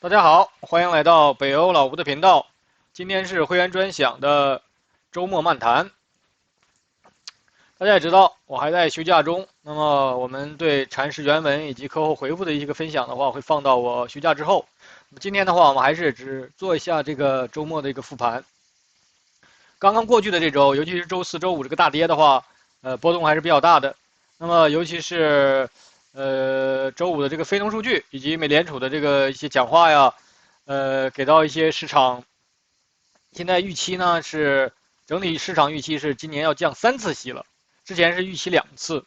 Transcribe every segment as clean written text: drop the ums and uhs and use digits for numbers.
大家好，欢迎来到北欧老吴的频道。今天是会员专享的周末漫谈。大家也知道，我还在休假中。那么，我们对阐释原文以及课后回复的一个分享的话，会放到我休假之后。那么今天的话，我们还是只做一下这个周末的一个复盘。刚刚过去的这周，尤其是周四周五这个大跌的话，波动还是比较大的。那么，尤其是周五的这个非农数据以及美联储的这个一些讲话呀，给到一些市场现在预期呢是整体市场预期是今年要降3次息了，之前是预期2次。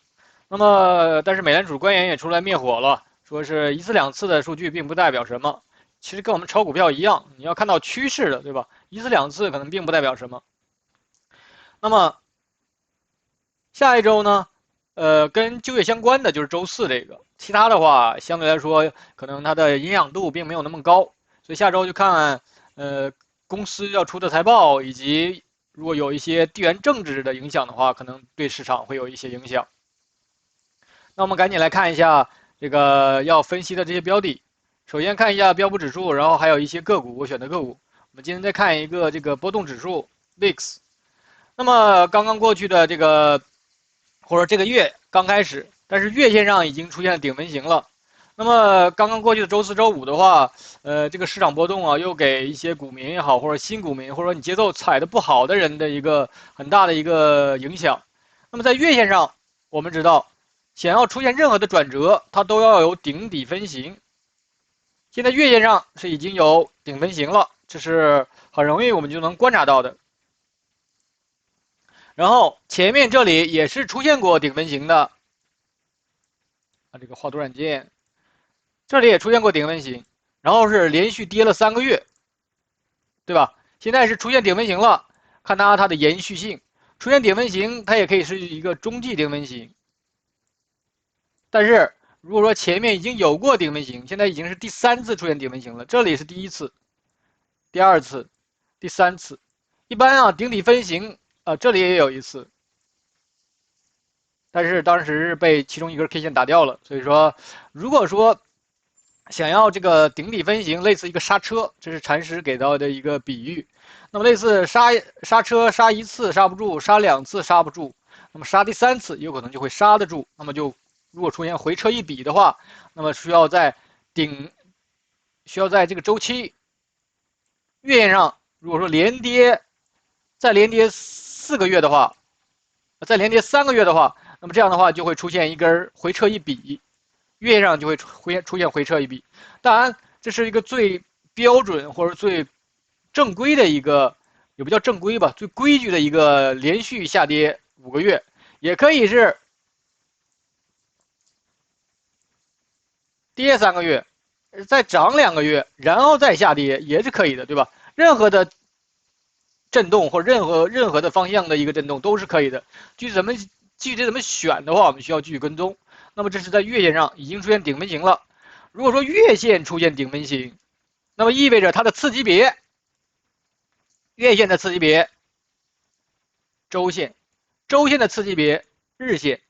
那么，但是美联储官员也出来灭火了，说是1次2次的数据并不代表什么。其实跟我们炒股票一样，你要看到趋势的，对吧？1次2次可能并不代表什么。那么下一周呢，跟就业相关的就是周四这个，其他的话相对来说可能它的营养度并没有那么高，所以下周就看公司要出的财报，以及如果有一些地缘政治的影响的话，可能对市场会有一些影响。那我们赶紧来看一下这个要分析的这些标的。首先看一下标普指数，然后还有一些个股，我选的个股。我们今天再看一个这个波动指数 VIX。那么刚刚过去的这个或者这个月刚开始，但是月线上已经出现了顶分型了。那么刚刚过去的周四周五的话，这个市场波动啊，又给一些股民也好，或者新股民，或者说你节奏踩的不好的人的一个很大的一个影响。那么在月线上，我们知道，想要出现任何的转折，它都要有顶底分型。现在月线上是已经有顶分型了，这是很容易我们就能观察到的。然后前面这里也是出现过顶分型的，这个画图软件，这里也出现过顶分型，然后是连续跌了3个月，对吧？现在是出现顶分型了，看它的延续性，出现顶分型，它也可以是一个中继顶分型。但是如果说前面已经有过顶分型，现在已经是第3次出现顶分型了，这里是第1次、第2次、第3次。一般啊，顶底分型这里也有一次，但是当时是被其中一根 K 线打掉了。所以说，如果说想要这个顶底分型，类似一个刹车，这是禅师给到的一个比喻。那么类似刹车刹1次刹不住，刹2次刹不住，那么刹第3次有可能就会刹得住。那么就如果出现回撤一笔的话，那么需要在这个周期月线上，如果说再连跌4个月的话，再连跌3个月的话，那么这样的话就会出现一根回撤一笔，月线上就会出现回撤一笔。当然，这是一个最标准或者最正规的一个，也不叫正规吧，最规矩的一个连续下跌5个月，也可以是跌3个月，再涨2个月，然后再下跌也是可以的，对吧？任何的震动或任何的方向的一个震动都是可以的。具体怎么选的话，我们需要继续跟踪。那么这是在月线上已经出现顶分型了。如果说月线出现顶分型，那么意味着它的次级别，月线的次级别，周线，周线的次级别，日线。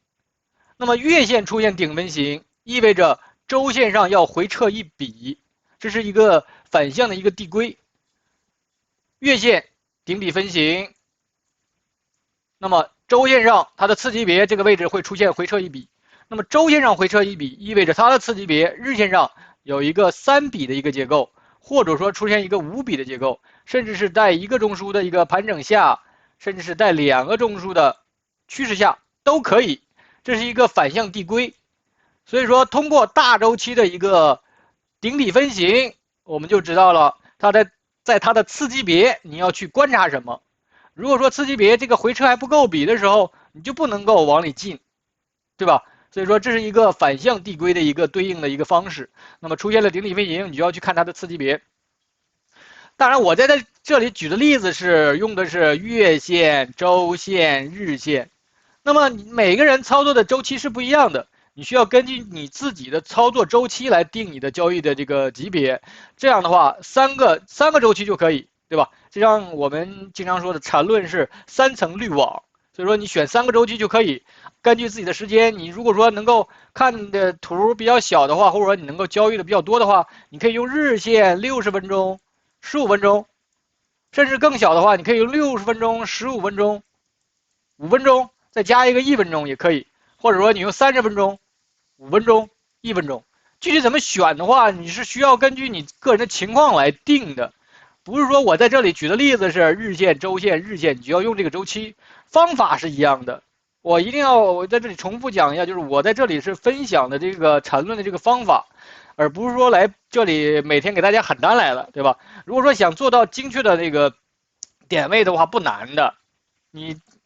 那么月线出现顶分型，意味着周线上要回撤一笔，这是一个反向的一个递归。月线顶底分型，那么周线上它的次级别这个位置会出现回撤一笔，那么周线上回撤一笔，意味着它的次级别日线上有一个3笔的一个结构，或者说出现一个5笔的结构，甚至是在1个中枢的一个盘整下，甚至是在2个中枢的趋势下都可以，这是一个反向递归。所以说，通过大周期的一个顶底分型，我们就知道了它在它的次级别你要去观察什么。如果说次级别这个回撤还不够比的时候，你就不能够往里进，对吧？所以说这是一个反向递归的一个对应的一个方式。那么出现了顶底分型，你就要去看它的次级别。当然，我在这里举的例子是用的是月线、周线、日线。那么每个人操作的周期是不一样的，你需要根据你自己的操作周期来定你的交易的这个级别。这样的话，三个周期就可以，对吧？就像我们经常说的缠论是3层滤网，所以说你选3个周期就可以，根据自己的时间，你如果说能够看的图比较小的话，或者说你能够交易的比较多的话，你可以用日线60分钟、15分钟，甚至更小的话，你可以用60分钟、15分钟、5分钟，再加一个1分钟也可以，或者说你用30分钟、5分钟、1分钟。具体怎么选的话，你是需要根据你个人的情况来定的，不是说我在这里举的例子是日线、周线、日线，你就要用这个周期，方法是一样的。我在这里重复讲一下，就是我在这里是分享的这个缠论的这个方法，而不是说来这里每天给大家喊单来了，对吧？如果说想做到精确的那个点位的话，不难的。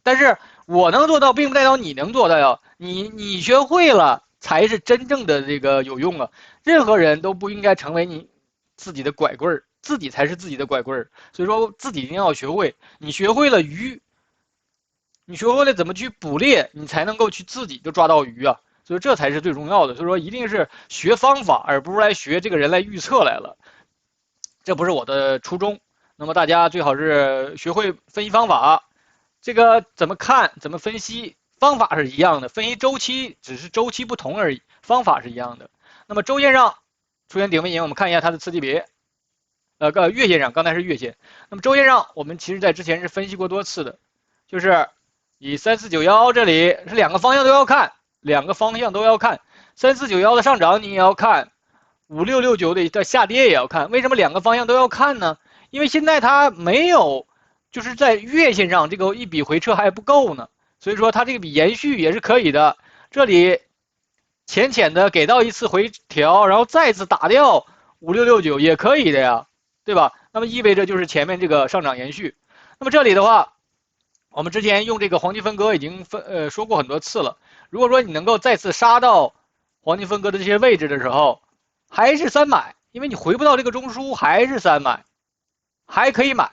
但是我能做到，并不代表你能做到呀。你学会了才是真正的这个有用啊！任何人都不应该成为你自己的拐棍儿，自己才是自己的拐棍儿。所以说自己一定要学会，你学会了鱼，你学会了怎么去捕猎，你才能够去自己就抓到鱼啊。所以这才是最重要的。所以说一定是学方法，而不是来学这个人来预测来了。这不是我的初衷。那么大家最好是学会分析方法。这个怎么看，怎么分析，方法是一样的，分析周期只是周期不同而已，方法是一样的。那么周线上出现顶分型，我们看一下它的次级别。月线上，刚才是月线。那么周线上，我们其实在之前是分析过多次的，就是以3491这里是2个方向都要看，2个方向都要看，3491的上涨你也要看，5669的下跌也要看。为什么2个方向都要看呢？因为现在它没有。就是在月线上，这个一笔回撤还不够呢，所以说它这个笔延续也是可以的。这里浅浅的给到一次回调，然后再次打掉5669也可以的呀，对吧？那么意味着就是前面这个上涨延续。那么这里的话，我们之前用这个黄金分割已经说过很多次了。如果说你能够再次杀到黄金分割的这些位置的时候，还是3买，因为你回不到这个中枢，还是3买，还可以买。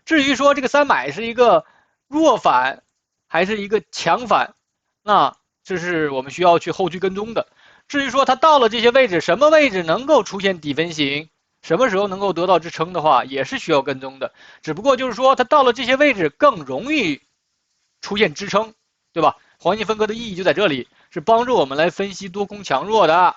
至于说这个3买是一个弱反还是一个强反，那这是我们需要去后续跟踪的。至于说它到了这些位置，什么位置能够出现底分型，什么时候能够得到支撑的话，也是需要跟踪的。只不过就是说它到了这些位置更容易出现支撑，对吧？黄金分割的意义就在这里，是帮助我们来分析多空强弱的。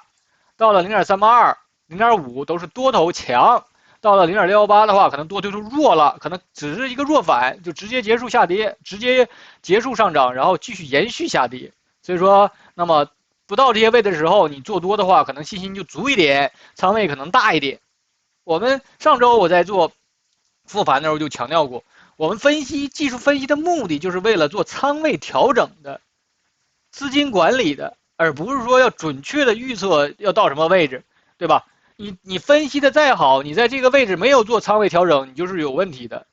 到了0.382、0.5都是多头强。到了0.618的话，可能多头就弱了，可能只是一个弱反，就直接结束下跌，直接结束上涨，然后继续延续下跌。所以说，那么不到这些位的时候，你做多的话，可能信心就足一点，仓位可能大一点。我们上周我在做复盘的时候就强调过，我们技术分析的目的就是为了做仓位调整的、资金管理的，而不是说要准确的预测要到什么位置，对吧？你分析的再好，你在这个位置没有做仓位调整，你就是有问题的，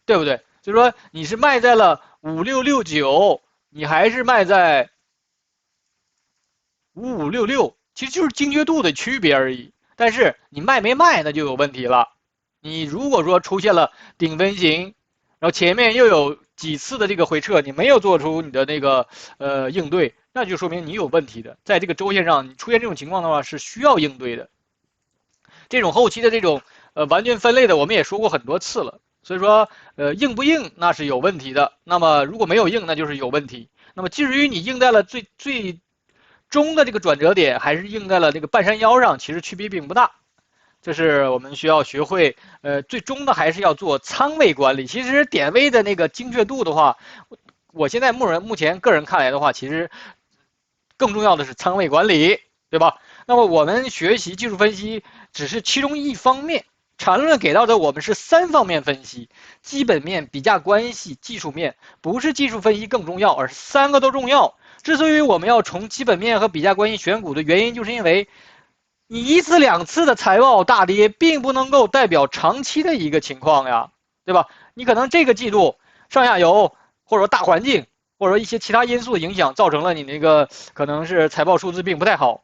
对不对？所以说你是卖在了5669，你还是卖在5566，其实就是精确度的区别而已。但是你卖没卖那就有问题了。你如果说出现了顶分型，然后前面又有几次的这个回撤，你没有做出你的那个应对，那就说明你有问题的。在这个周线上，你出现这种情况的话是需要应对的。这种后期的这种完全分类的，我们也说过很多次了。所以说硬不硬那是有问题的。那么如果没有硬，那就是有问题。那么至于你硬在了最终的这个转折点，还是硬在了这个半山腰上，其实区别并不大。这是我们需要学会，最终的还是要做仓位管理。其实点位的那个精确度的话，我现在目前个人看来的话，其实更重要的是仓位管理，对吧？那么我们学习技术分析只是其中一方面，缠论给到的我们是3方面分析：基本面、比价关系、技术面。不是技术分析更重要，而是3个都重要。之所以我们要从基本面和比价关系选股的原因，就是因为你1次2次的财报大跌，并不能够代表长期的一个情况呀，对吧？你可能这个季度上下游或者说大环境或者说一些其他因素的影响，造成了你那个可能是财报数字并不太好。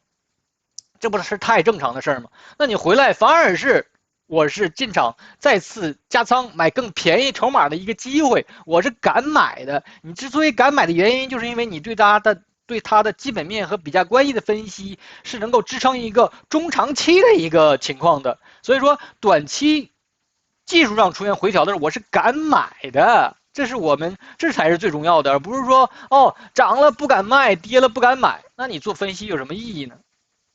这不是太正常的事儿吗？那你回来反而是我是进场再次加仓买更便宜筹码的一个机会，我是敢买的。你之所以敢买的原因，就是因为你对它的基本面和比价关系的分析是能够支撑一个中长期的一个情况的。所以说短期技术上出现回调的时候，我是敢买的。这才是最重要的，而不是说哦涨了不敢卖，跌了不敢买，那你做分析有什么意义呢？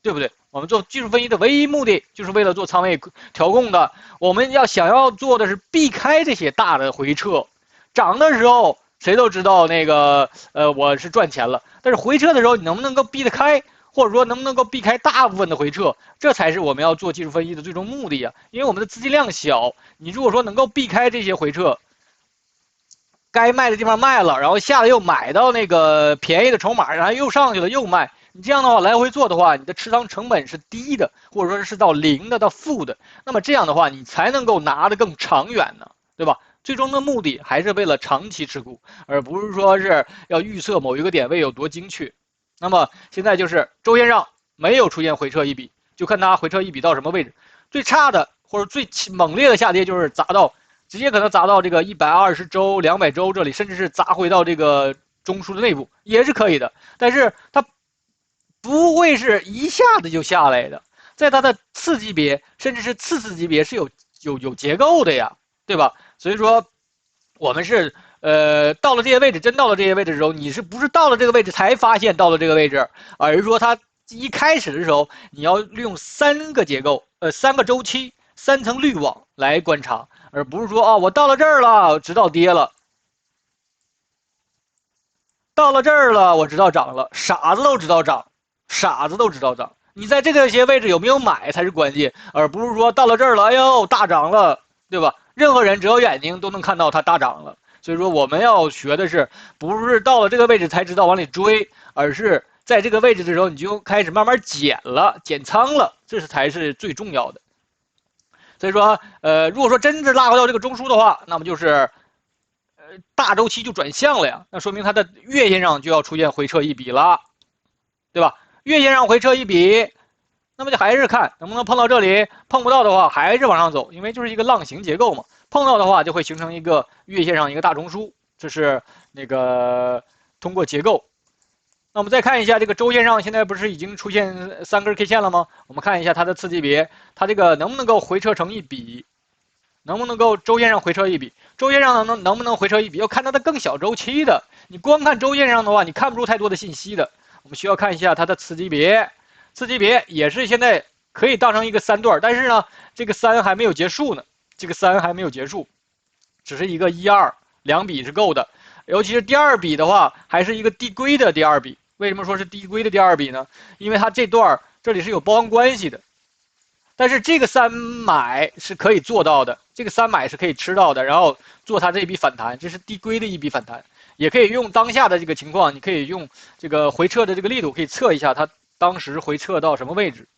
对不对？我们做技术分析的唯一目的就是为了做仓位调控的，我们想要做的是避开这些大的回撤，涨的时候谁都知道那个我是赚钱了，但是回撤的时候你能不能够避得开？或者说能不能够避开大部分的回撤，这才是我们要做技术分析的最终目的啊！因为我们的资金量小，你如果说能够避开这些回撤，该卖的地方卖了，然后下来又买到那个便宜的筹码，然后又上去了又卖，你这样的话来回做的话，你的持仓成本是低的，或者说是到零的到负的，那么这样的话你才能够拿得更长远呢，对吧？最终的目的还是为了长期持股，而不是说是要预测某一个点位有多精确。那么现在就是周线上没有出现回撤一笔，就看它回撤一笔到什么位置。最差的或者最猛烈的下跌就是砸到，直接可能砸到这个120周、200周这里，甚至是砸回到这个中枢的内部也是可以的。但是它不会是一下子就下来的，在它的次级别甚至是次级别是有结构的呀，对吧？所以说我们是到了这些位置，真到了这些位置的时候，你是不是到了这个位置才发现到了这个位置，而是说它一开始的时候，你要利用3个结构，3个周期、3层滤网来观察，而不是说啊，我到了这儿了，直到跌了，到了这儿了，我知道涨了，傻子都知道涨，傻子都知道涨。你在这个些位置有没有买才是关键，而不是说到了这儿了，哎呦大涨了，对吧？任何人只要眼睛都能看到它大涨了。所以说我们要学的是，不是到了这个位置才知道往里追，而是在这个位置的时候你就开始慢慢减了，减仓了，这才是最重要的。所以说，如果说真是拉回到这个中枢的话，那么就是大周期就转向了呀，那说明它的月线上就要出现回撤一笔了，对吧？月线上回撤一笔，那么就还是看能不能碰到这里，碰不到的话还是往上走，因为就是一个浪形结构嘛。碰到的话就会形成一个月线上一个大中枢，这是那个通过结构。那我们再看一下这个周线上，现在不是已经出现3根 K 线了吗？我们看一下它的次级别，它这个能不能够回撤成一笔，能不能够周线上回撤一笔？周线上能不能回撤一笔？要看它的更小周期的。你光看周线上的话，你看不出太多的信息的。我们需要看一下它的次级别，次级别也是现在可以当成一个3段，但是呢，这个3还没有结束呢。这个3还没有结束，只是一个1、2笔是够的。尤其是第2笔的话，还是一个递归的第2笔。为什么说是递归的第2笔呢？因为它这段这里是有包含关系的。但是这个3买是可以做到的，这个3买是可以吃到的，然后做它这笔反弹，这是递归的一笔反弹。也可以用当下的这个情况，你可以用这个回撤的这个力度，可以测一下它当时回撤到什么位置。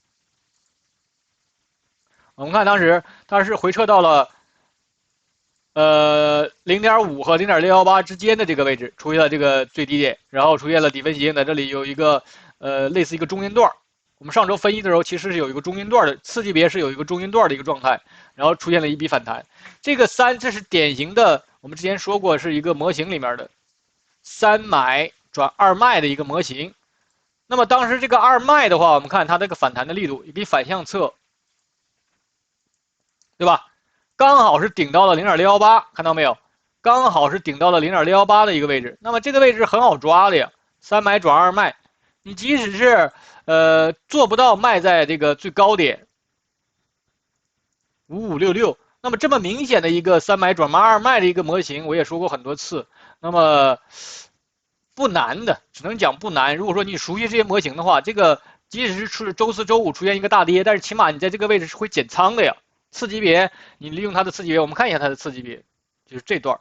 我们看当时它是回撤到了0.5和0.618之间的这个位置，出现了这个最低点，然后出现了底分型，在这里有一个类似一个中阴段。我们上周分析的时候，其实是有一个中阴段的，次级别是有一个中阴段的一个状态，然后出现了一笔反弹。这个3，这是典型的，我们之前说过是一个模型里面的3买转2卖的一个模型。那么当时这个2卖的话，我们看它这个反弹的力度，也可以反向测，对吧？刚好是顶到了0.618，看到没有？刚好是顶到了0.618的一个位置。那么这个位置很好抓的呀，3买转2卖，你即使是做不到卖在这个最高点5566，那么这么明显的一个3买转2卖的一个模型，我也说过很多次，那么不难的，只能讲不难。如果说你熟悉这些模型的话，这个即使是周4、周5出现一个大跌，但是起码你在这个位置是会减仓的呀。次级别，你利用它的次级别，我们看一下它的次级别，就是这段。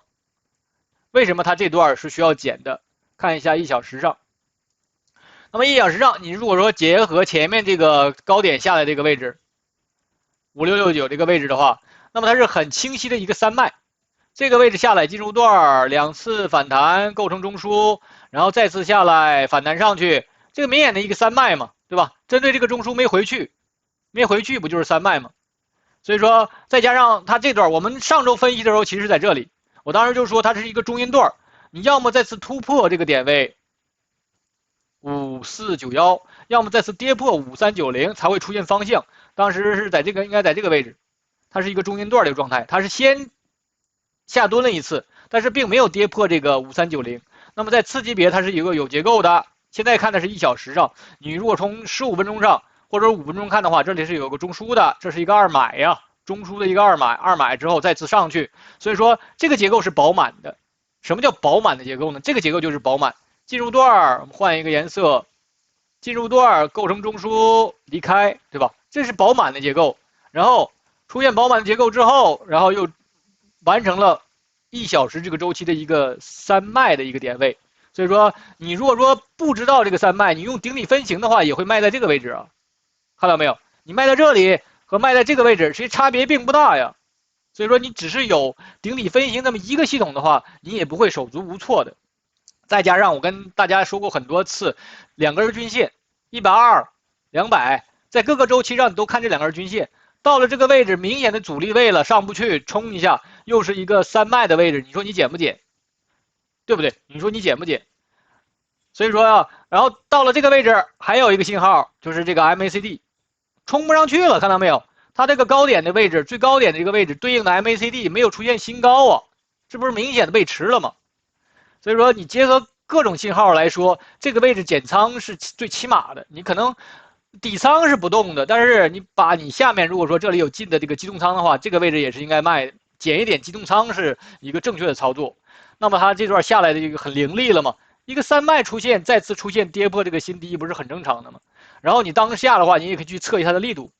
为什么它这段是需要减的？看一下1小时上。那么1小时上，你如果说结合前面这个高点下来这个位置，5669这个位置的话，那么它是很清晰的一个3卖。这个位置下来进入段，2次反弹构成中枢，然后再次下来反弹上去，这个明显的一个3卖嘛，对吧？针对这个中枢没回去，没回去不就是3卖吗？所以说再加上它这段，我们上周分析的时候其实在这里，我当时就说它是一个中阴段，你要么再次突破这个点位5491，要么再次跌破5390才会出现方向。当时是在这个应该在这个位置，它是一个中阴段的一个状态，它是先下蹲了一次，但是并没有跌破这个5390。那么在次级别它是一个有结构的，现在看的是1小时上，你如果从15分钟上或者5分钟看的话，这里是有个中枢的，这是一个二买呀，中枢的一个二买，二买之后再次上去，所以说这个结构是饱满的。什么叫饱满的结构呢？这个结构就是饱满。进入段我们换一个颜色，进入段构成中枢离开，对吧？这是饱满的结构。然后出现饱满的结构之后，然后又完成了1小时这个周期的一个三卖的一个点位。所以说，你如果说不知道这个三卖，你用顶底分型的话，也会卖在这个位置啊。看到没有？你卖在这里和卖在这个位置，其实差别并不大呀。所以说，你只是有顶底分型那么一个系统的话，你也不会手足无措的。再加上我跟大家说过很多次，两根均线120、200，在各个周期上你都看这两根均线。到了这个位置，明显的阻力位了，上不去，冲一下，又是一个三卖的位置，你说你减不减？对不对？你说你减不减？所以说啊，然后到了这个位置，还有一个信号，就是这个 MACD 冲不上去了，看到没有？它这个高点的位置，最高点的这个位置对应的 MACD 没有出现新高啊，这不是明显的背驰了吗？所以说你结合各种信号来说，这个位置减仓是最起码的。你可能底仓是不动的，但是你把你下面如果说这里有进的这个机动仓的话，这个位置也是应该卖，减一点机动仓是一个正确的操作。那么它这段下来的这个很凌厉了嘛，一个三卖出现，再次出现跌破这个新低，不是很正常的吗？然后你当下的话，你也可以去测一下它的力度。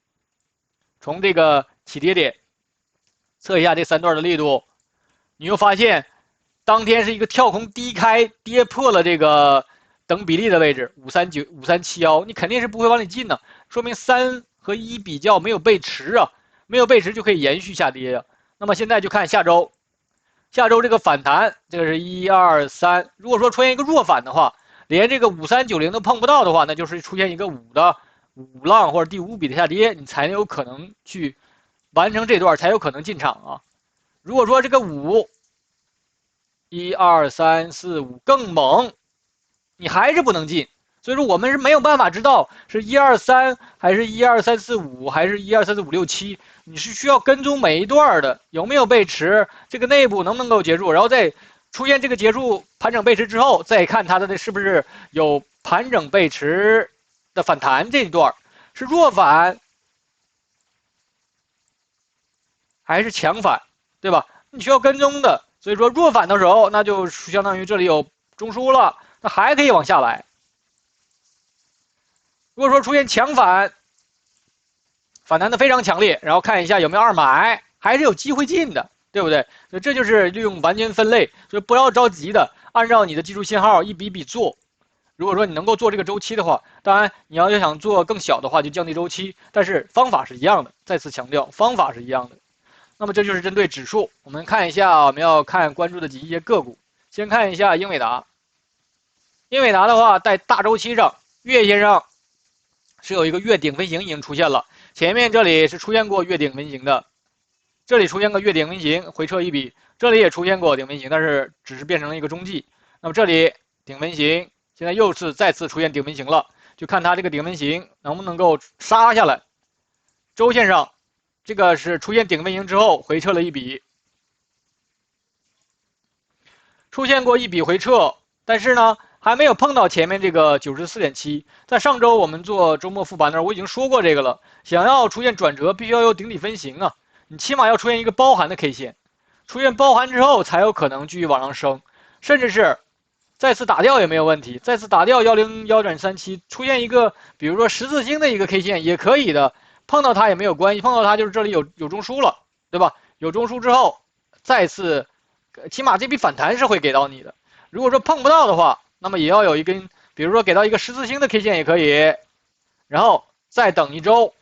从这个起跌点测一下这3段的力度，你又发现当天是一个跳空低开，跌破了这个等比例的位置539、5371，你肯定是不会往里进的，说明3和1比较没有背驰啊，没有背驰就可以延续下跌啊。那么现在就看下周这个反弹，这个是1、2、3，如果说出现一个弱反的话，连这个5390都碰不到的话，那就是出现一个5的5浪或者第5笔的下跌，你才有可能去完成这段，才有可能进场啊。如果说这个5、1、2、3、4、5更猛，你还是不能进。所以说我们是没有办法知道是1、2、3还是1、2、3、4、5还是1、2、3、4、5、6、7，你是需要跟踪每一段的有没有背驰，这个内部能不能够结束，然后再出现这个结束盘整背驰之后，再看它的是不是有盘整背驰的反弹，这一段是弱反还是强反，对吧？你需要跟踪的。所以说弱反的时候，那就相当于这里有中枢了，那还可以往下来。如果说出现强反，反弹的非常强烈，然后看一下有没有二买，还是有机会进的，对不对？所以这就是利用完全分类，所以不要着急的按照你的技术信号一笔笔做。如果说你能够做这个周期的话，当然你要想做更小的话，就降低周期，但是方法是一样的。再次强调，方法是一样的。那么这就是针对指数，我们看一下我们要看关注的几只个股。先看一下英伟达。英伟达的话，在大周期上，月线上是有一个月顶分型已经出现了，前面这里是出现过月顶分型的，这里出现个月顶分型，回撤一笔，这里也出现过顶分型，但是只是变成了一个中继。那么这里顶分型，现在又是再次出现顶分型了，就看它这个顶分型能不能够杀下来。周线上，这个是出现顶分型之后回撤了一笔，出现过一笔回撤，但是呢还没有碰到前面这个94.7。在上周我们做周末复盘的时候，我已经说过这个了。想要出现转折，必须要有顶底分型啊，你起码要出现一个包含的 K 线，出现包含之后才有可能继续往上升，甚至是再次打掉也没有问题。再次打掉101.37，出现一个比如说十字星的一个 K 线也可以的，碰到它也没有关系，碰到它就是这里有中枢了，对吧？有中枢之后，再次起码这笔反弹是会给到你的。如果说碰不到的话，那么也要有一根，比如说给到一个十字星的 K 线也可以，然后再等一周，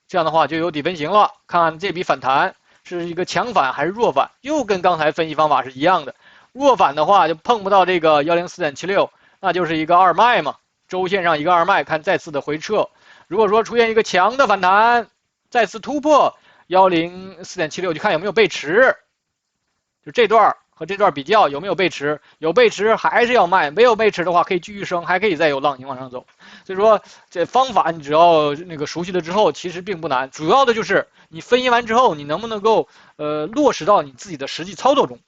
这样的话就有底分型了。看看这笔反弹是一个强反还是弱反，又跟刚才分析方法是一样的。弱反的话就碰不到这个104.76，那就是一个二卖嘛，周线上一个二卖，看再次的回撤。如果说出现一个强的反弹，再次突破104.76，就看有没有背驰，就这段和这段比较有没有背驰，有背驰还是要卖，没有背驰的话可以继续升，还可以再有浪形往上走。所以说这方法你只要那个熟悉了之后，其实并不难，主要的就是你分析完之后，你能不能够落实到你自己的实际操作中。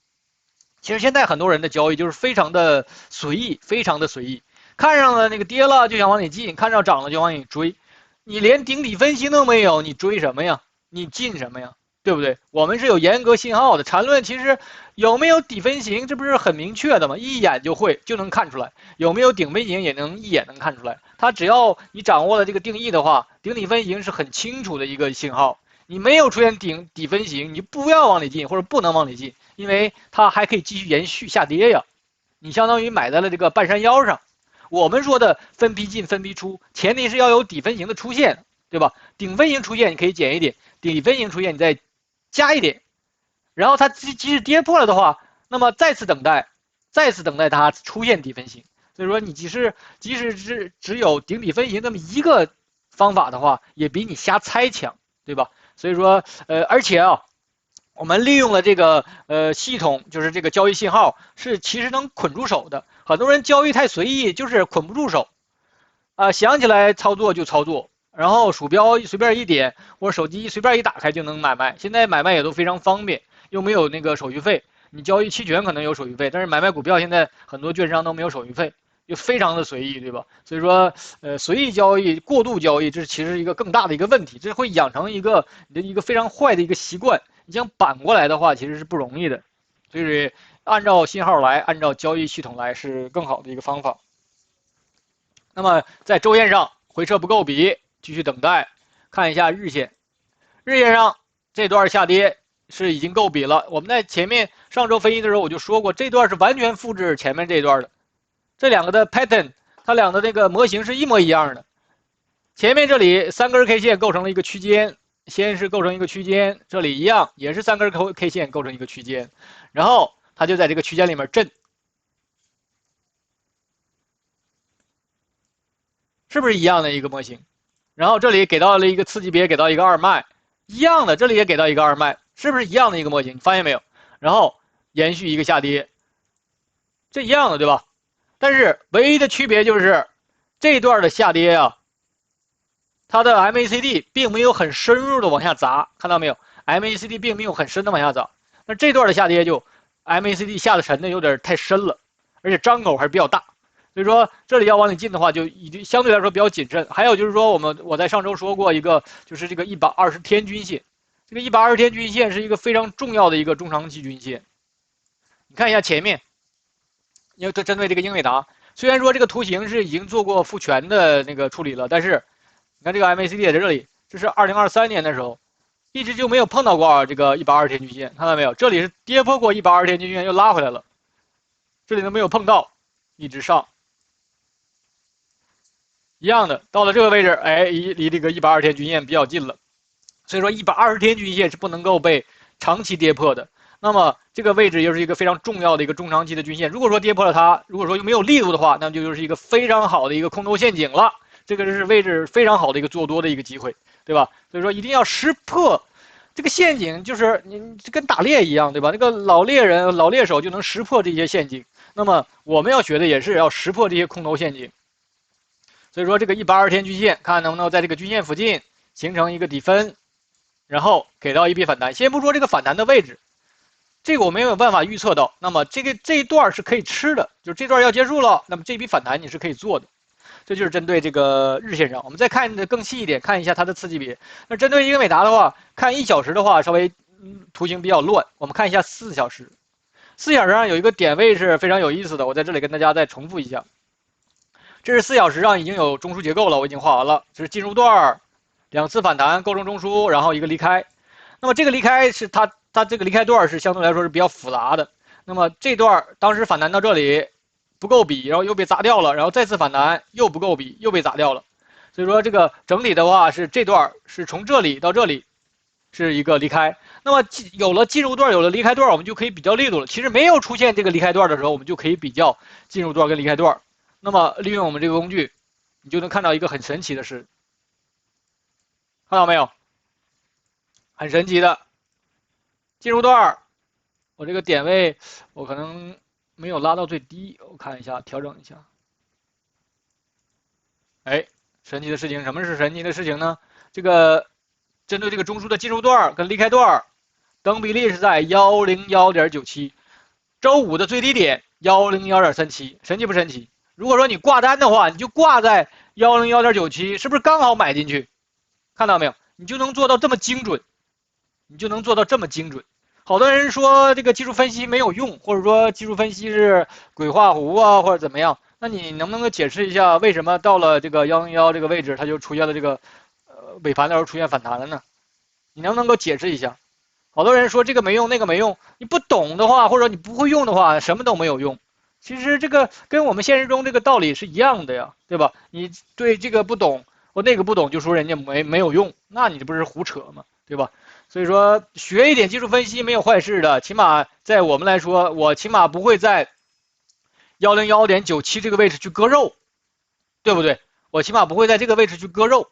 其实现在很多人的交易就是非常的随意，非常的随意，看上了那个跌了就想往里进，看上涨了就往里追，你连顶底分析都没有，你追什么呀？你进什么呀？对不对？我们是有严格信号的。缠论其实有没有底分型，这不是很明确的吗？一眼就能看出来。有没有顶分型也能一眼能看出来。它只要你掌握了这个定义的话，顶底分型是很清楚的一个信号。你没有出现底分型，你不要往里进或者不能往里进，因为它还可以继续延续下跌呀。你相当于买在了这个半山腰上。我们说的分批进、分批出，前提是要有底分型的出现，对吧？顶分型出现你可以减一点，底分型出现你再加一点，然后它即使跌破了的话，那么再次等待它出现底分型。所以说你即使只有顶底分型这么一个方法的话，也比你瞎猜强，对吧？所以说而且啊，我们利用了这个系统，就是这个交易信号是其实能捆住手的。很多人交易太随意，就是捆不住手想起来操作就操作，然后鼠标随便一点，或者手机随便一打开就能买卖。现在买卖也都非常方便，又没有那个手续费。你交易期权可能有手续费，但是买卖股票现在很多券商都没有手续费，就非常的随意，对吧？所以说，随意交易、过度交易，这其实是一个更大的一个问题，这会养成你的一个非常坏的一个习惯。你想扳过来的话，其实是不容易的。所以按照信号来，按照交易系统来是更好的一个方法。那么在周线上回撤不够比，继续等待，看一下日线。日线上这段下跌是已经够比了。我们在前面上周分析的时候我就说过，这段是完全复制前面这段的。这两个的 pattern， 它俩的那个模型是一模一样的。前面这里三根 K 线构成了一个区间，先是构成一个区间，这里一样也是三根 K 线构成一个区间，然后它就在这个区间里面震。是不是一样的一个模型？然后这里给到了一个次级别，给到一个二脉，一样的，这里也给到一个二脉，是不是一样的一个模型？你发现没有？然后延续一个下跌，这一样的，对吧？但是唯一的区别就是这段的下跌啊，它的 MACD 并没有很深入的往下砸，看到没有 ？MACD 并没有很深的往下砸，那这段的下跌就 MACD 下的沉的有点太深了，而且张口还是比较大。所以说这里要往里进的话，就已经相对来说比较谨慎。还有就是说，我在上周说过一个，就是这个120天均线，这个120天均线是一个非常重要的一个中长期均线。你看一下前面，因为这针对这个英伟达，虽然说这个图形是已经做过复权的那个处理了，但是你看这个 MACD 在这里，这是2023年的时候，一直就没有碰到过这个120天均线，看到没有？这里是跌破过120天均线，又拉回来了，这里都没有碰到，一直上。一样的，到了这个位置，哎，离这个120天均线比较近了，所以说120天均线是不能够被长期跌破的。那么这个位置又是一个非常重要的一个中长期的均线，如果说跌破了它，如果说又没有力度的话，那么就是一个非常好的一个空头陷阱了。这个是位置非常好的一个做多的一个机会，对吧？所以说一定要识破这个陷阱，就是你跟打猎一样，对吧？那个老猎人、老猎手就能识破这些陷阱。那么我们要学的也是要识破这些空头陷阱。所以说这个120天均线，看能不能在这个均线附近形成一个底分，然后给到一笔反弹。先不说这个反弹的位置，这个我没有办法预测到。那么这一段是可以吃的，就是这段要结束了，那么这笔反弹你是可以做的。这就是针对这个日线上，我们再看的更细一点，看一下它的次级别。那针对英伟达的话，看1小时的话稍微图形比较乱，我们看一下4小时。4小时上有一个点位是非常有意思的，我在这里跟大家再重复一下。这是4小时上已经有中枢结构了，我已经画完了。这是进入段，2次反弹构成中枢，然后一个离开。那么这个离开是它这个离开段是相对来说是比较复杂的。那么这段当时反弹到这里不够比，然后又被砸掉了，然后再次反弹又不够比，又被砸掉了。所以说这个整体的话是这段是从这里到这里是一个离开。那么有了进入段，有了离开段，我们就可以比较力度了。其实没有出现这个离开段的时候，我们就可以比较进入段跟离开段。那么利用我们这个工具，你就能看到一个很神奇的事，看到没有？很神奇的进入段，我这个点位我可能没有拉到最低，我看一下，调整一下。哎，神奇的事情，什么是神奇的事情呢？这个针对这个中枢的进入段跟离开段，等比例是在101.97，周五的最低点101.37，神奇不神奇？如果说你挂单的话，你就挂在101.97，是不是刚好买进去？看到没有？你就能做到这么精准，你就能做到这么精准。好多人说这个技术分析没有用，或者说技术分析是鬼画符啊，或者怎么样？那你能不能够解释一下，为什么到了这个101这个位置，它就出现了这个尾盘的时候出现反弹了呢？你能不能够解释一下？好多人说这个没用，那个没用，你不懂的话，或者你不会用的话，什么都没有用。其实这个跟我们现实中这个道理是一样的呀，对吧？你对这个不懂，或那个不懂，就说人家没有用，那你这不是胡扯吗？对吧？所以说学一点技术分析没有坏事的，起码在我们来说，我起码不会在101.97这个位置去割肉，对不对？我起码不会在这个位置去割肉。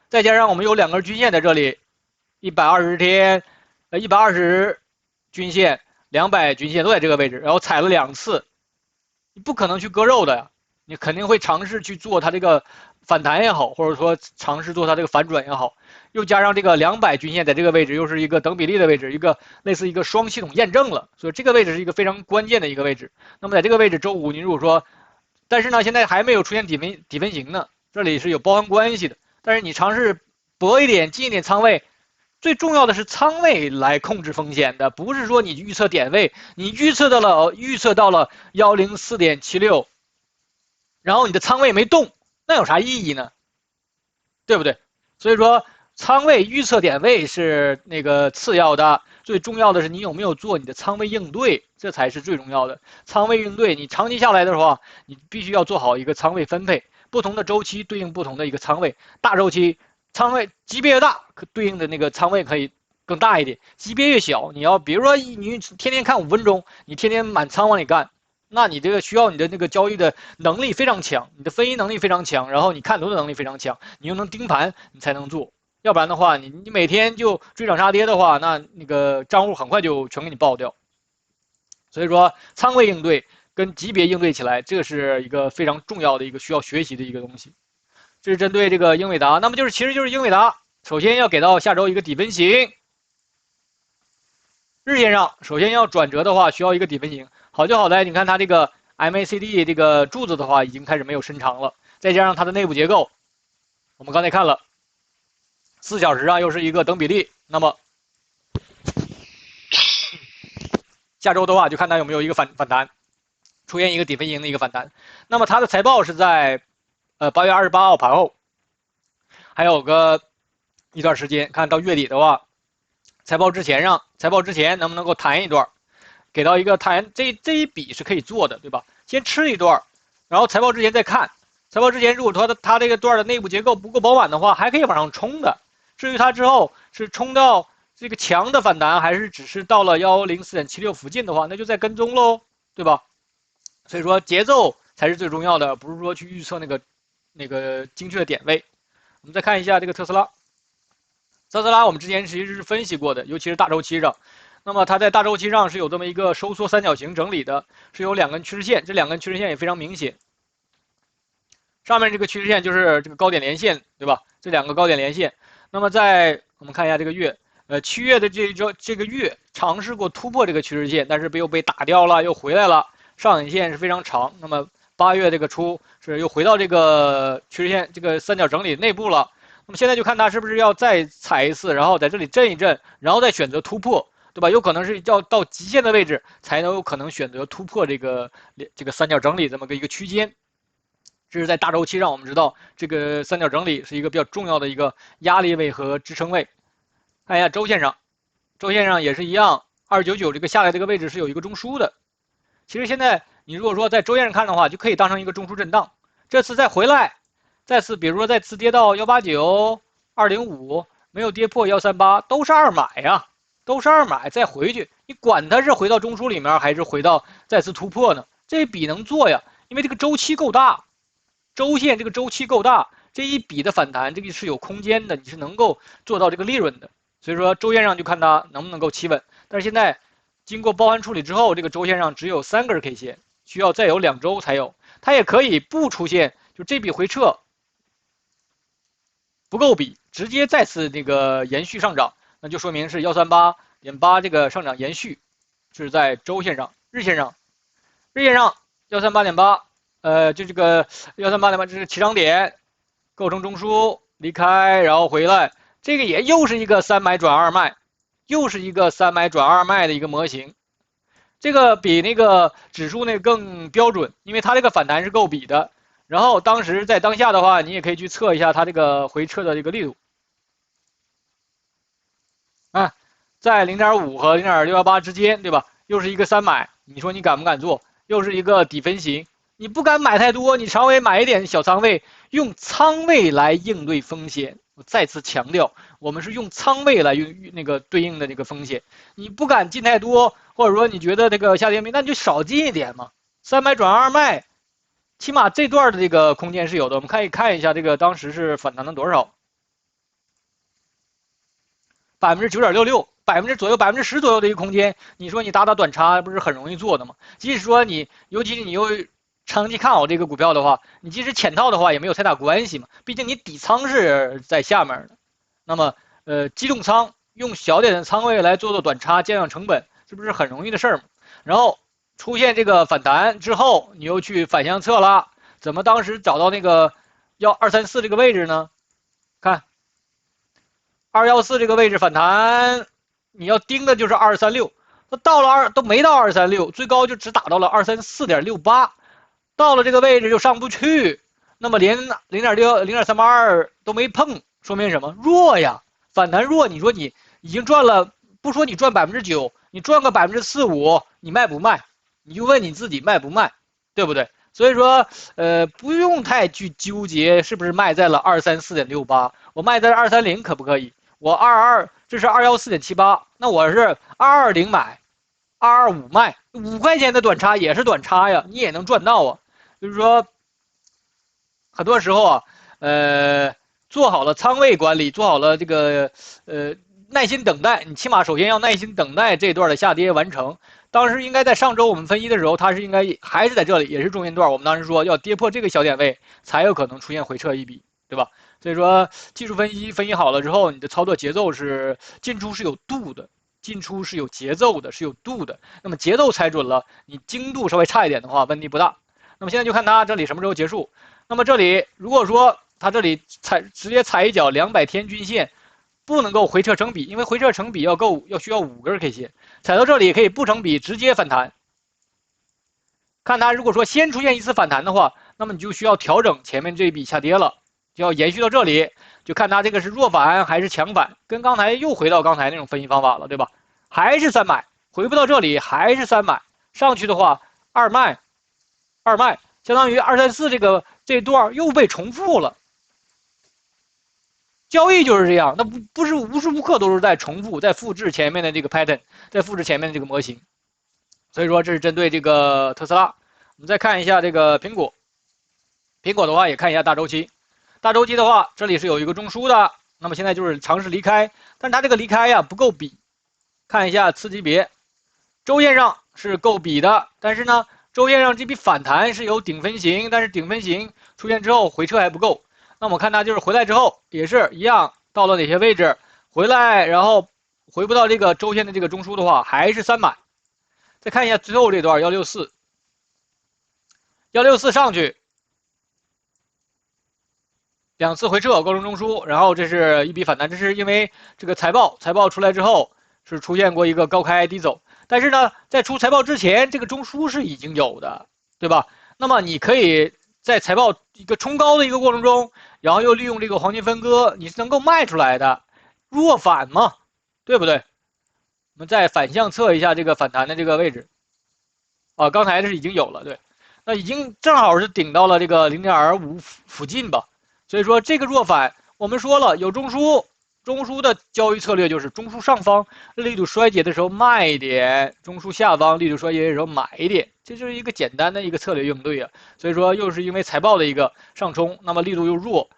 再加上我们有2根均线在这里，120天，120均线、200均线都在这个位置，然后踩了2次，你不可能去割肉的呀，你肯定会尝试去做它这个反弹也好，或者说尝试做它这个反转也好，又加上这个200均线在这个位置，又是一个等比例的位置，一个类似一个双系统验证了，所以这个位置是一个非常关键的一个位置。那么在这个位置，周五你如果说，但是呢，现在还没有出现底分型呢，这里是有包含关系的。但是你尝试博一点、进一点仓位，最重要的是仓位来控制风险的，不是说你预测点位，你预测到了104.76，然后你的仓位没动，那有啥意义呢？对不对？所以说仓位预测点位是那个次要的，最重要的是你有没有做你的仓位应对，这才是最重要的。仓位应对，你长期下来的话，你必须要做好一个仓位分配，不同的周期对应不同的一个仓位，大周期仓位级别越大，对应的那个仓位可以更大一点；级别越小，你要比如说你天天看5分钟，你天天满仓往里干，那你这个需要你的那个交易的能力非常强，你的分析能力非常强，然后你看图的能力非常强，你又能盯盘，你才能做。要不然的话，你每天就追涨杀跌的话，那个账户很快就全给你爆掉。所以说，仓位应对跟级别应对起来，这是一个非常重要的一个需要学习的一个东西。这是针对这个英伟达，那么其实就是英伟达，首先要给到下周一个底分型。日线上，首先要转折的话，需要一个底分型。好就好在，你看它这个 MACD 这个柱子的话，已经开始没有伸长了，再加上它的内部结构，我们刚才看了，4小时啊又是一个等比例，那么下周的话就看它有没有一个反弹，出现一个底分型的一个反弹。那么它的财报是在8月28号盘后，还有个一段时间，看到月底的话，财报之前能不能够谈一段，给到一个谈这一笔是可以做的，对吧？先吃一段，然后财报之前再看。财报之前如果说它这个段的内部结构不够饱满的话，还可以往上冲的。至于它之后是冲到这个强的反弹，还是只是到了104.76附近的话，那就再跟踪喽，对吧？所以说节奏才是最重要的，不是说去预测那个精确的点位。我们再看一下这个特斯拉。特斯拉我们之前其实是分析过的，尤其是大周期上。那么它在大周期上是有这么一个收缩三角形整理的，是有2根趋势线，这2根趋势线也非常明显。上面这个趋势线就是这个高点连线，对吧？这2个高点连线。那么我们看一下这个月，7月的这个月尝试过突破这个趋势线，但是又被打掉了，又回来了。上影线是非常长。那么8月这个初是又回到这个趋势线这个三角整理内部了。那么现在就看它是不是要再踩一次，然后在这里震一震，然后再选择突破，对吧？有可能是要到极限的位置才能有可能选择突破这个三角整理这么一个区间。这是在大周期上，我们知道这个三角整理是一个比较重要的一个压力位和支撑位。看一下周线上，周线上也是一样，299这个下来这个位置是有一个中枢的。其实现在你如果说在周线上看的话，就可以当成一个中枢震荡。这次再回来，比如说再次跌到189、205，没有跌破138，都是二买呀，都是二买再回去，你管它是回到中枢里面还是回到再次突破呢？这笔能做呀，因为这个周期够大。周线这个周期够大，这一笔的反弹，这个是有空间的，你是能够做到这个利润的。所以说周线上就看它能不能够企稳。但是现在经过包含处理之后，这个周线上只有3根 K 线，需要再有2周才有。它也可以不出现，就这笔回撤不够比，直接再次那个延续上涨，那就说明是138.8这个上涨延续，是在周线上。日线上日线上138.8，就这个138.8，这是起涨点，构成中枢，离开，然后回来，这个也又是一个3买转2卖，又是一个3买转2卖的一个模型。这个比那个指数那个更标准，因为它这个反弹是够比的。然后当时在当下的话，你也可以去测一下它这个回撤的这个力度。啊，在0.5和0.618之间，对吧？又是一个3买，你说你敢不敢做？又是一个底分型，你不敢买太多，你稍微买一点小仓位，用仓位来应对风险。我再次强调，我们是用仓位来用那个对应的这个风险。你不敢进太多，或者说你觉得这个下跌没，那你就少进一点嘛。3买转2卖，起码这段的这个空间是有的。我们可以看一下这个当时是反弹了多少，9.66%。左右10%左右的一个空间，你说你打短差不是很容易做的吗？即使说你，尤其是你又长期看好这个股票的话，你即使潜套的话也没有太大关系嘛，毕竟你底仓是在下面的。那么机动仓用小点的仓位来做短差，降降成本，这不是很容易的事儿吗？然后出现这个反弹之后，你又去反向测了，怎么当时找到那个要234这个位置呢？看214这个位置反弹。你要盯的就是236，那到了都没到236，最高就只打到了234.68，到了这个位置就上不去，那么连0.6、0.382都没碰，说明什么？弱呀，反弹弱。你说你已经赚了，不说你赚9%，你赚个4%-5%，你卖不卖？你就问你自己卖不卖，对不对？所以说，不用太去纠结是不是卖在了234.68，我卖在230可不可以？我22，这是214.78，那我是220买，225卖，5块钱的短差也是短差呀，你也能赚到啊。就是说，很多时候啊，做好了仓位管理，做好了这个耐心等待，你起码首先要耐心等待这段的下跌完成。当时应该在上周我们分析的时候，它是应该还是在这里，也是中间段。我们当时说要跌破这个小点位，才有可能出现回撤一笔，对吧？所以说技术分析好了之后，你的操作节奏是进出是有度的，进出是有节奏的，是有度的。那么节奏踩准了，你精度稍微差一点的话，问题不大。那么现在就看它这里什么时候结束。那么这里如果说它这里直接踩一脚200天均线，不能够回撤成比，因为回撤成比要需要5根 K 线，踩到这里可以不成比直接反弹。看它如果说先出现一次反弹的话，那么你就需要调整前面这一笔下跌了。就要延续到这里，就看它这个是弱反还是强反，跟刚才又回到刚才那种分析方法了，对吧？还是3买，回不到这里还是3买，上去的话2卖，相当于234这段又被重复了。交易就是这样，那不是无时无刻都是在重复，在复制前面的这个 pattern， 在复制前面的这个模型。所以说这是针对这个特斯拉。我们再看一下这个苹果，苹果的话也看一下大周期。大周期的话，这里是有一个中枢的，那么现在就是尝试离开，但是它这个离开呀不够比。看一下次级别，周线上是够比的，但是呢，周线上这笔反弹是有顶分型，但是顶分型出现之后回撤还不够。那我看它就是回来之后也是一样，到了哪些位置回来，然后回不到这个周线的这个中枢的话，还是3买。再看一下最后这段164上去。2次回撤构成中枢，然后这是一笔反弹，这是因为这个财报出来之后是出现过一个高开低走，但是呢，在出财报之前，这个中枢是已经有的，对吧？那么你可以在财报一个冲高的一个过程中，然后又利用这个黄金分割，你是能够卖出来的，弱反嘛，对不对？我们再反向测一下这个反弹的这个位置，啊，刚才这是已经有了，对，那已经正好是顶到了这个0.25附近吧。所以说这个弱反，我们说了有中枢，中枢的交易策略就是中枢上方力度衰竭的时候卖一点，中枢下方力度衰竭的时候买一点，这就是一个简单的一个策略应对啊。所以说又是因为财报的一个上冲，那么力度又弱，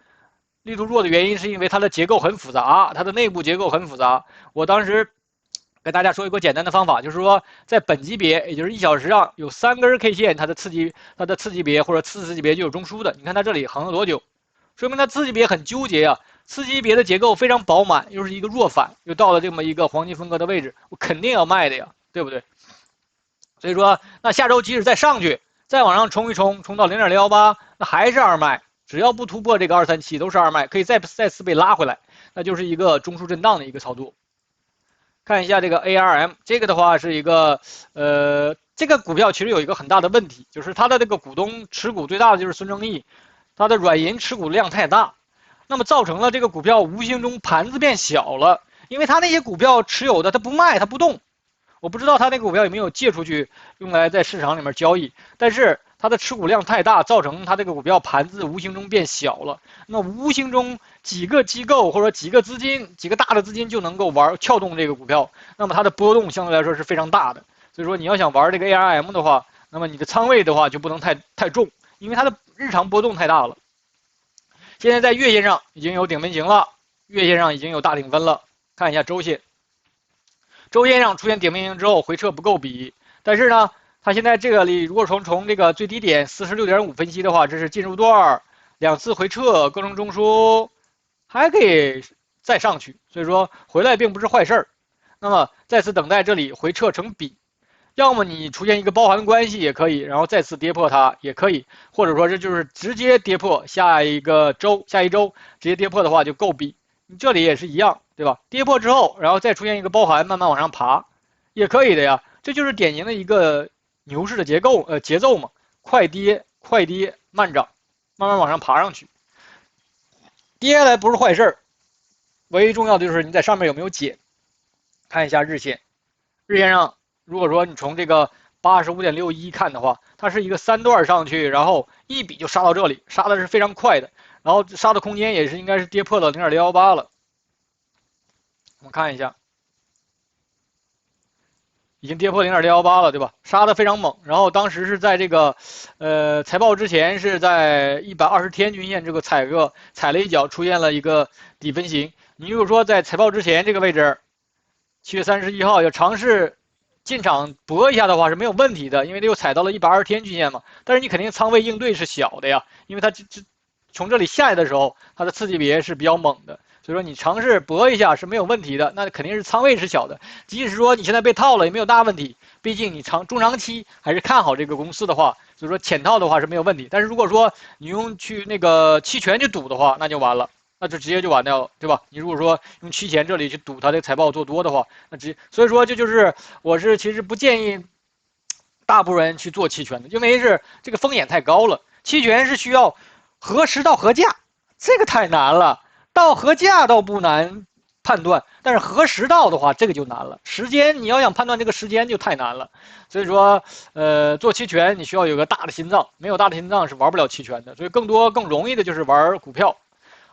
力度弱的原因是因为它的结构很复杂，它的内部结构很复杂。我当时跟大家说一个简单的方法，就是说在本级别，也就是1小时上有3根 K 线，它的次级别或者次级别就有中枢的。你看它这里横了多久？说明它次级别很纠结啊，次级别的结构非常饱满，又是一个弱反，又到了这么一个黄金分割的位置，我肯定要卖的呀，对不对？所以说，那下周即使再上去，再往上冲一冲，冲到0.018，那还是二卖，只要不突破这个237，都是二卖，可以再次被拉回来，那就是一个中枢震荡的一个操作。看一下这个 ARM， 这个的话是一个这个股票其实有一个很大的问题，就是它的这个股东持股最大的就是孙正义，它的软银持股量太大，那么造成了这个股票无形中盘子变小了，因为他那些股票持有的他不卖他不动，我不知道他那个股票有没有借出去用来在市场里面交易，但是他的持股量太大，造成他这个股票盘子无形中变小了，那无形中几个机构或者几个资金几个大的资金就能够撬动这个股票，那么它的波动相对来说是非常大的，所以说你要想玩这个 ARM 的话，那么你的仓位的话就不能太重，因为它的日常波动太大了。现在在月线上已经有顶分型了，月线上已经有大顶分了。看一下周线，周线上出现顶分型之后回撤不够比，但是呢，它现在这个里如果从这个最低点46.5分析的话，这是进入段2次回撤构成中枢，还可以再上去，所以说回来并不是坏事儿。那么再次等待这里回撤成比，要么你出现一个包含关系也可以，然后再次跌破它也可以，或者说这就是直接跌破下一周直接跌破的话就够比，你这里也是一样，对吧？跌破之后，然后再出现一个包含，慢慢往上爬，也可以的呀。这就是典型的一个牛市的节奏嘛，快跌慢涨，慢慢往上爬上去。跌下来不是坏事儿，唯一重要的就是你在上面有没有减。看一下日线，日线上。如果说你从这个85.61看的话，它是一个3段上去，然后一笔就杀到这里，杀的是非常快的，然后杀的空间也是应该是跌破了0.018了。我们看一下，已经跌破0.018了，对吧？杀的非常猛，然后当时是在这个财报之前是在120天均线这个踩了一脚，出现了一个底分型。你如果说在财报之前这个位置，7月31号要尝试进场搏一下的话是没有问题的，因为它又踩到了120天均线嘛。但是你肯定仓位应对是小的呀，因为它从这里下来的时候，它的刺激别是比较猛的，所以说你尝试搏一下是没有问题的。那肯定是仓位是小的，即使说你现在被套了也没有大问题，毕竟你中长期还是看好这个公司的话，所以说潜套的话是没有问题。但是如果说你用去那个期权去赌的话，那就完了。那就直接就完掉了，对吧？你如果说用期权这里去赌它的财报做多的话，那所以说这就是我是其实不建议大部分人去做期权的，因为是这个风险太高了。期权是需要何时到何价，这个太难了。到何价倒不难判断，但是何时到的话，这个就难了。时间你要想判断这个时间就太难了。所以说，做期权你需要有个大的心脏，没有大的心脏是玩不了期权的。所以更容易的就是玩股票。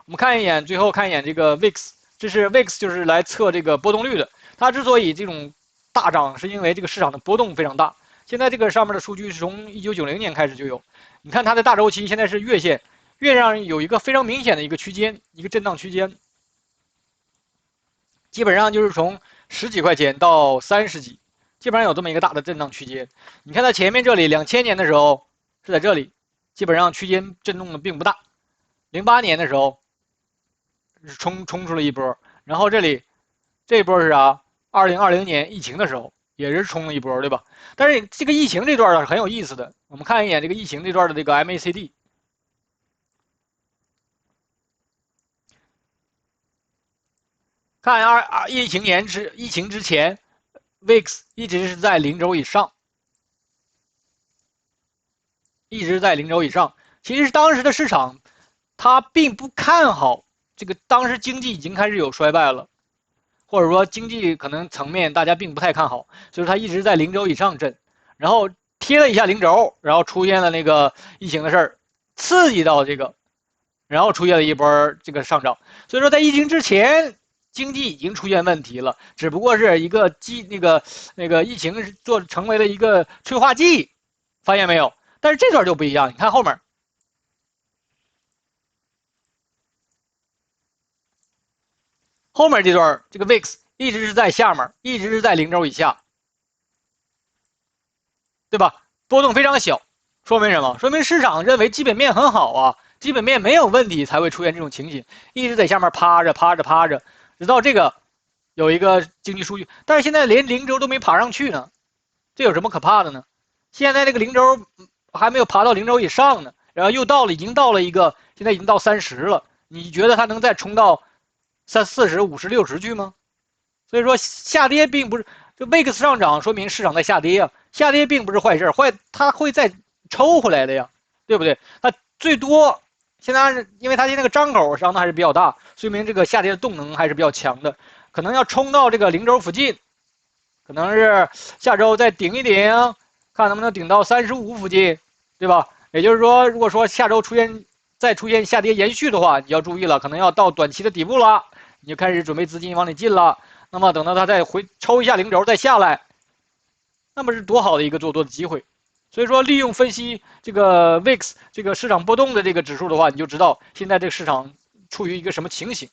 我们看一眼，最后看一眼这个 VIX， 这是 VIX 就是来测这个波动率的。它之所以这种大涨，是因为这个市场的波动非常大。现在这个上面的数据是从1990年开始就有，你看它的大周期现在是月线，月上有一个非常明显的一个区间，一个震荡区间，基本上就是从10几块钱到30几，基本上有这么一个大的震荡区间。你看它前面这里2000年的时候是在这里，基本上区间震动的并不大。08年的时候。冲出了一波，然后这一波是啥？2020年疫情的时候也是冲了一波，对吧？但是这个疫情这段是很有意思的，我们看一眼这个疫情这段的这个 MACD， 看疫情之前 ，VIX 一直是在0轴以上，一直在0轴以上。其实当时的市场它并不看好。这个当时经济已经开始有衰败了，或者说经济可能层面大家并不太看好，所以它一直在0轴以上震，然后贴了一下0轴，然后出现了那个疫情的事儿，刺激到这个，然后出现了一波这个上涨。所以说在疫情之前，经济已经出现问题了，只不过是一个那个疫情成为了一个催化剂，发现没有？但是这段就不一样，你看后面。后面这段这个 VIX 一直是在下面，一直是在0轴以下，对吧？波动非常小，说明什么？说明市场认为基本面很好啊，基本面没有问题才会出现这种情形，一直在下面趴着，直到这个有一个经济数据，但是现在连0轴都没爬上去呢，这有什么可怕的呢？现在这个零轴还没有爬到零轴以上呢，然后已经到了一个，现在已经到30了，你觉得它能再冲到40、50、60去吗？所以说下跌并不是就 VIX 上涨，说明市场在下跌啊，下跌并不是坏事，它会再抽回来的呀，对不对？它最多现在因为它现在那个张口上的还是比较大，说明这个下跌的动能还是比较强的，可能要冲到这个零轴附近，可能是下周再顶一顶，看能不能顶到35附近，对吧？也就是说，如果说下周再出现下跌延续的话，你要注意了，可能要到短期的底部了，你就开始准备资金往里进了。那么等到它再抽一下零轴再下来，那么是多好的一个做多的机会。所以说，利用分析这个 VIX 这个市场波动的这个指数的话，你就知道现在这个市场处于一个什么情形。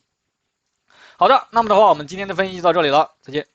好的，那么的话，我们今天的分析就到这里了，再见。